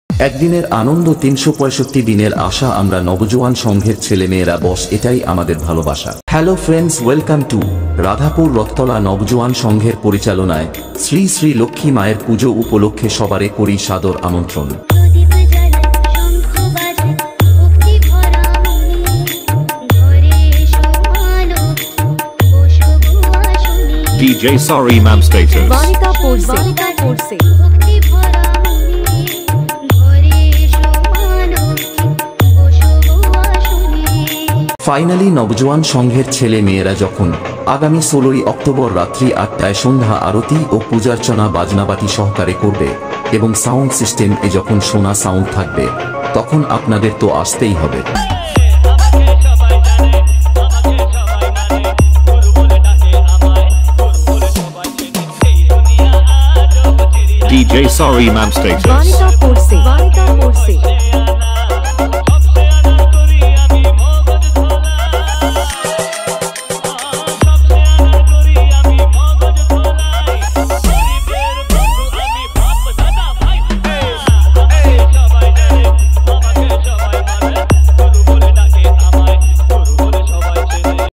একদিনের আনন্দ ৩৬৫ দিনের আশা আমরা নবজোয়ান সংঘের ছেলেমেয়েরা বস এটাই আমাদের ভালোবাসা। Hello friends, welcome to Radhapur Rathtala Nabajoyan সংঘের পরিচালনায় শ্রী শ্রী লক্ষ্মী মায়ের পুজো উপলক্ষে সবারে করি সাদর আমন্ত্রণ। DJ Sorry Ma'am status. Finally Nabajoyan সংঘের ছেলে মেয়েরা যখন আগামী ১৬ই অক্টোবর রাত্রি ৮টায় সন্ধ্যা আরতি ও পূজার্চনা বাজনাবাতি সহকারে করবে এবং সাউন্ড সিস্টেম এ যখন সোনা সাউন্ড থাকবে, তখন আপনাদের তো আসতেই হবে। DJ Sorry Ma'am status.